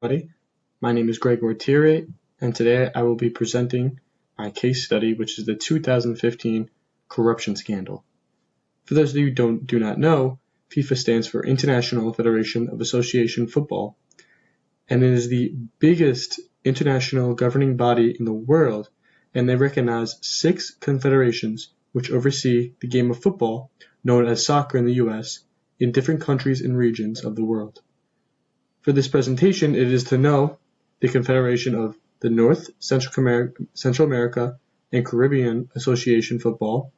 Everybody. My name is Gregor Thierry, and today I will be presenting my case study, which is the 2015 corruption scandal. For those of you who do not know, FIFA stands for International Federation of Association Football, and it is the biggest international governing body in the world, and they recognize 6 confederations which oversee the game of football, known as soccer in the US, in different countries and regions of the world. For this presentation, it is to know the Confederation of the North, Central America, and Caribbean Association Football,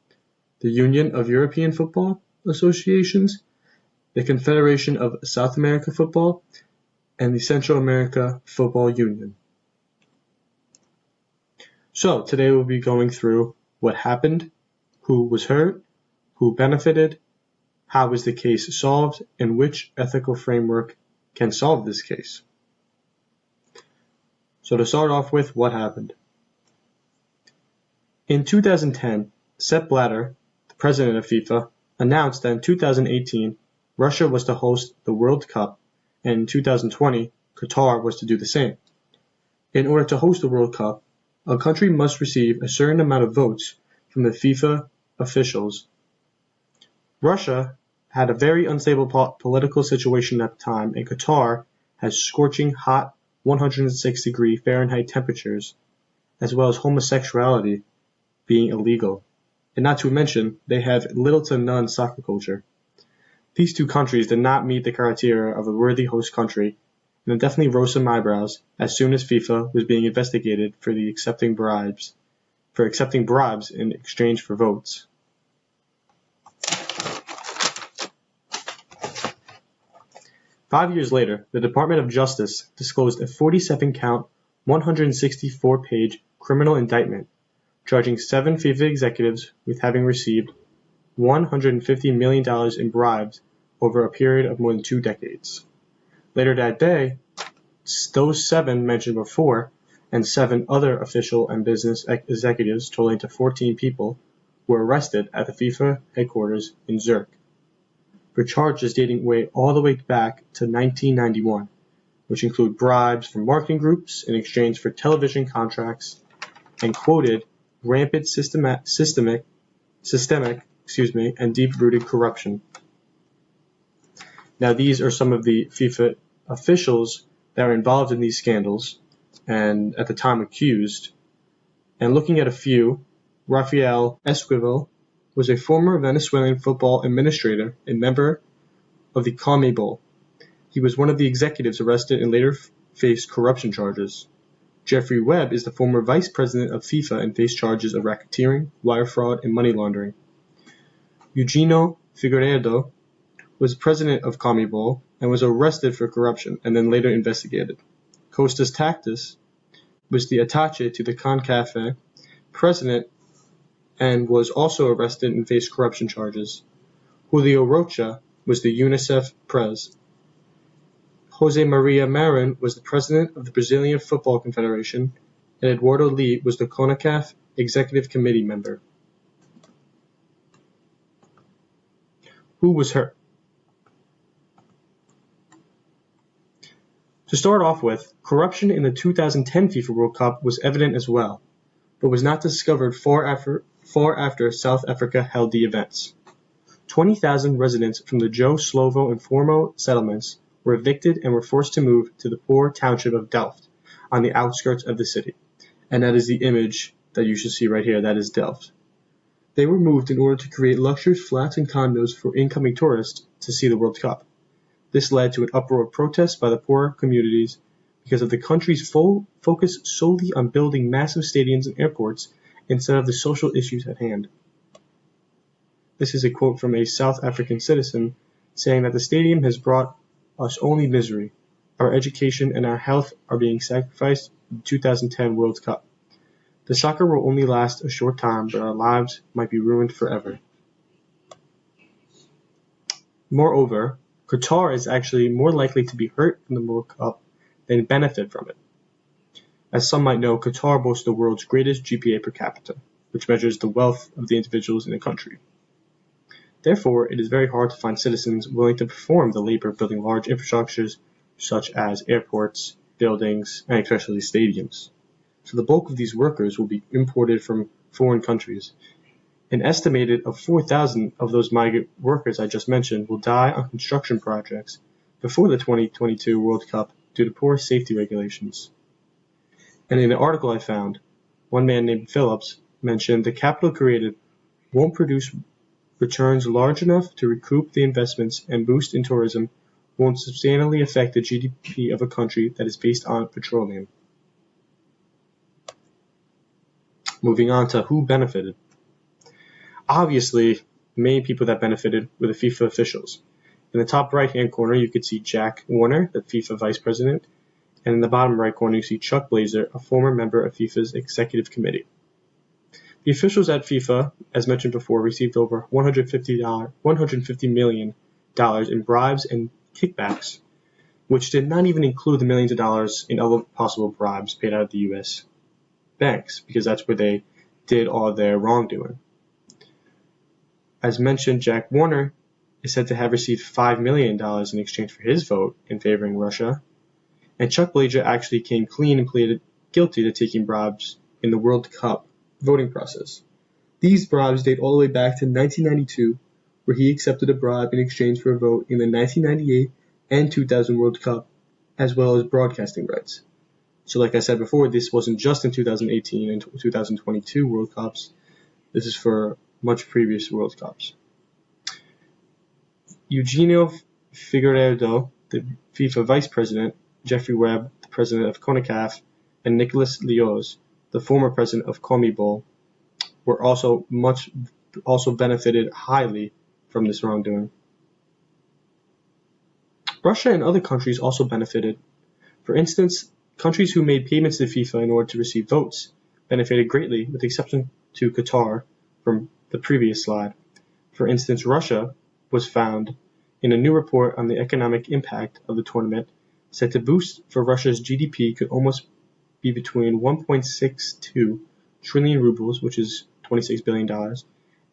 the Union of European Football Associations, the Confederation of South America Football, and the Central America Football Union. So today we'll be going through what happened, who was hurt, who benefited, how was the case solved, and which ethical framework can solve this case. So to start off with, what happened? In 2010, Sepp Blatter, the president of FIFA, announced that in 2018, Russia was to host the World Cup, and in 2020, Qatar was to do the same. In order to host the World Cup, a country must receive a certain amount of votes from the FIFA officials. Russia had a very unstable political situation at the time, and Qatar has scorching hot 106-degree Fahrenheit temperatures, as well as homosexuality being illegal. And not to mention, they have little to none soccer culture. These two countries did not meet the criteria of a worthy host country, and it definitely rose some eyebrows as soon as FIFA was being investigated for accepting bribes in exchange for votes. Five years later, the Department of Justice disclosed a 47-count, 164-page criminal indictment charging 7 FIFA executives with having received $150 million in bribes over a period of more than 2 decades. Later that day, those 7 mentioned before and 7 other official and business executives, totaling to 14 people, were arrested at the FIFA headquarters in Zurich for charges dating all the way back to 1991, which include bribes from marketing groups in exchange for television contracts and quoted rampant systemic and deep-rooted corruption. Now, these are some of the FIFA officials that were involved in these scandals and at the time accused. And looking at a few, Rafael Esquivel was a former Venezuelan football administrator and member of the CONMEBOL. He was one of the executives arrested and later faced corruption charges. Jeffrey Webb is the former vice president of FIFA and faced charges of racketeering, wire fraud, and money laundering. Eugenio Figueiredo was president of CONMEBOL and was arrested for corruption and then later investigated. Kostas Taktis was the attaché to the CONCACAF president and was also arrested and faced corruption charges. Julio Rocha was the UNICEF pres. Jose Maria Marin was the president of the Brazilian Football Confederation, and Eduardo Lee was the CONCACAF Executive Committee member. Who was hurt? To start off with, corruption in the 2010 FIFA World Cup was evident as well, but was not discovered far after South Africa held the events. 20,000 residents from the Joe Slovo and Formo settlements were evicted and were forced to move to the poor township of Delft on the outskirts of the city. And that is the image that you should see right here, that is Delft. They were moved in order to create luxurious flats and condos for incoming tourists to see the World Cup. This led to an uproar of protests by the poorer communities because of the country's full focus solely on building massive stadiums and airports instead of the social issues at hand. This is a quote from a South African citizen saying that the stadium has brought us only misery. Our education and our health are being sacrificed in the 2010 World Cup. The soccer will only last a short time, but our lives might be ruined forever. Moreover, Qatar is actually more likely to be hurt from the World Cup than benefit from it. As some might know, Qatar boasts the world's greatest GPA per capita, which measures the wealth of the individuals in a country. Therefore, it is very hard to find citizens willing to perform the labor of building large infrastructures such as airports buildings, and especially stadiums. So the bulk of these workers will be imported from foreign countries. An estimated of 4,000 of those migrant workers I just mentioned will die on construction projects before the 2022 World Cup due to poor safety regulations. And in an article I found, one man named Phillips mentioned the capital created won't produce returns large enough to recoup the investments, and boost in tourism won't substantially affect the GDP of a country that is based on petroleum. Moving on to who benefited. Obviously, the main people that benefited were the FIFA officials. In the top right-hand corner, you could see Jack Warner, the FIFA vice president, and in the bottom right corner, you see Chuck Blazer, a former member of FIFA's executive committee. The officials at FIFA, as mentioned before, received over $150 million in bribes and kickbacks, which did not even include the millions of dollars in other possible bribes paid out of the U.S. banks, because that's where they did all their wrongdoing. As mentioned, Jack Warner is said to have received $5 million in exchange for his vote in favoring Russia, and Chuck Blazer actually came clean and pleaded guilty to taking bribes in the World Cup voting process. These bribes date all the way back to 1992, where he accepted a bribe in exchange for a vote in the 1998 and 2000 World Cup, as well as broadcasting rights. So like I said before, this wasn't just in 2018 and 2022 World Cups. This is for much previous World Cups. Eugenio Figueiredo, the FIFA vice president, Jeffrey Webb, the president of CONCACAF, and Nicolas Leoz, the former president of CONMEBOL, were also benefited highly from this wrongdoing. Russia and other countries also benefited. For instance, countries who made payments to FIFA in order to receive votes benefited greatly, with the exception to Qatar from the previous slide. For instance, Russia was found in a new report on the economic impact of the tournament, said the boost for Russia's GDP could almost be between 1.62 trillion rubles, which is $26 billion,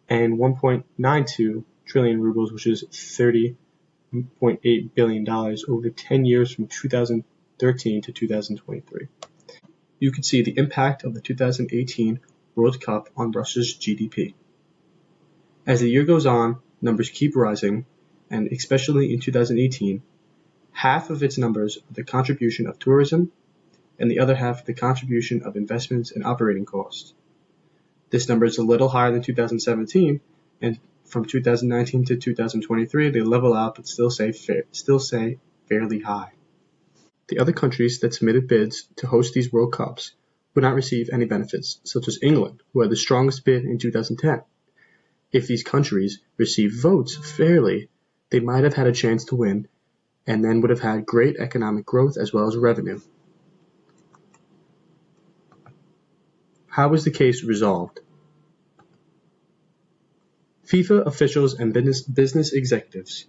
and 1.92 trillion rubles, which is $30.8 billion over 10 years from 2013 to 2023. You can see the impact of the 2018 World Cup on Russia's GDP. As the year goes on, numbers keep rising, and especially in 2018, half of its numbers are the contribution of tourism, and the other half the contribution of investments and operating costs. This number is a little higher than 2017, and from 2019 to 2023 they level out but still say fairly high. The other countries that submitted bids to host these World Cups would not receive any benefits, such as England, who had the strongest bid in 2010. If these countries received votes fairly, they might have had a chance to win, and then would have had great economic growth as well as revenue. How was the case resolved? FIFA officials and business executives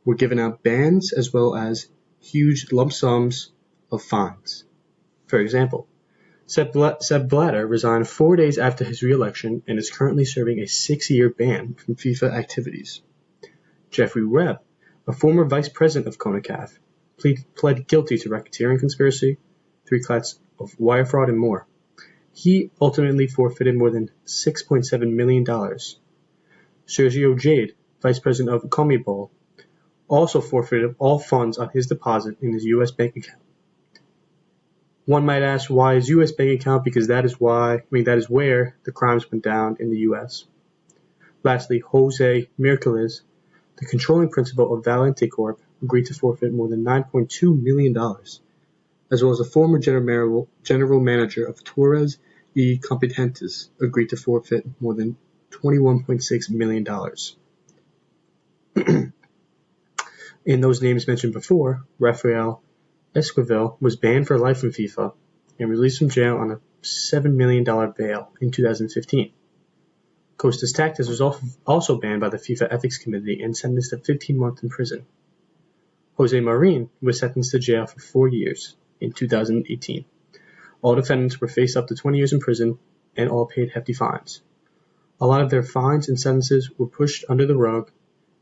were given out bans as well as huge lump sums of fines. For example, Sepp Blatter resigned 4 days after his re-election and is currently serving a 6-year ban from FIFA activities. Jeffrey Webb, a former vice president of CONCACAF, pled guilty to racketeering conspiracy, 3 counts of wire fraud, and more. He ultimately forfeited more than $6.7 million. Sergio Jade, vice president of CONMEBOL, also forfeited all funds on his deposit in his U.S. bank account. One might ask, why his U.S. bank account? Because that is where the crimes went down in the U.S. Lastly, Jose Mirquez, the controlling principal of Valente Corp, agreed to forfeit more than $9.2 million, as well as a former general manager of Torres y Competentes agreed to forfeit more than $21.6 million. In those names mentioned before, Rafael Esquivel was banned for life from FIFA and released from jail on a $7 million bail in 2015. Costas Tactis was also banned by the FIFA Ethics Committee and sentenced to 15 months in prison. Jose Marin was sentenced to jail for 4 years in 2018. All defendants were faced up to 20 years in prison and all paid hefty fines. A lot of their fines and sentences were pushed under the rug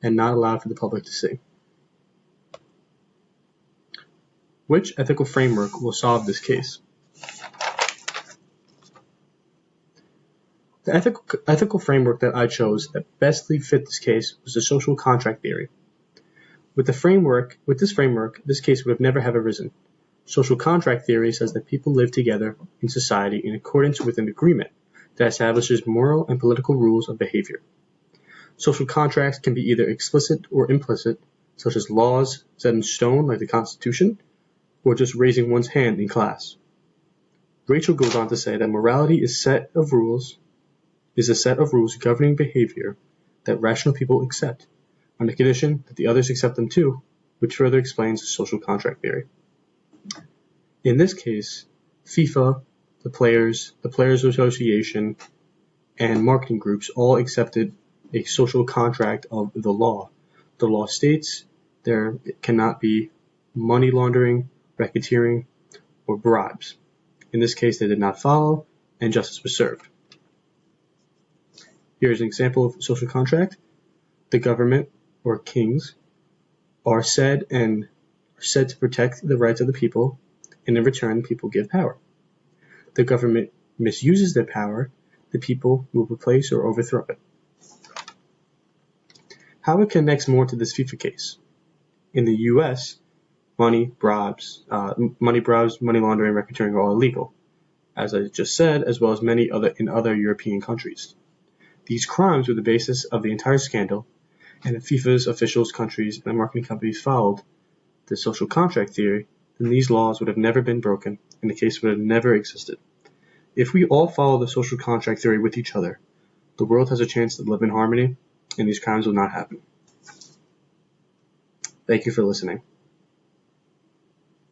and not allowed for the public to see. Which ethical framework will solve this case? The ethical framework that I chose that bestly fit this case was the social contract theory. With this framework, this case would have never have arisen. Social contract theory says that people live together in society in accordance with an agreement that establishes moral and political rules of behavior. Social contracts can be either explicit or implicit, such as laws set in stone like the Constitution, or just raising one's hand in class. Rachel goes on to say that morality is a set of rules governing behavior that rational people accept, on the condition that the others accept them too, which further explains social contract theory. In this case, FIFA, the Players Association, and marketing groups all accepted a social contract of the law. The law states there cannot be money laundering, racketeering, or bribes. In this case, they did not follow, and justice was served. Here's an example of social contract. The government, or kings, are said to protect the rights of the people, and in return, people give power. The government misuses their power, the people will replace or overthrow it. How it connects more to this FIFA case. In the U.S., money bribes, money laundering, racketeering are all illegal, as I just said, as well as many other European countries. These crimes were the basis of the entire scandal, and if FIFA's officials, countries, and the marketing companies followed the social contract theory, then these laws would have never been broken, and the case would have never existed. If we all follow the social contract theory with each other, the world has a chance to live in harmony, and these crimes will not happen. Thank you for listening.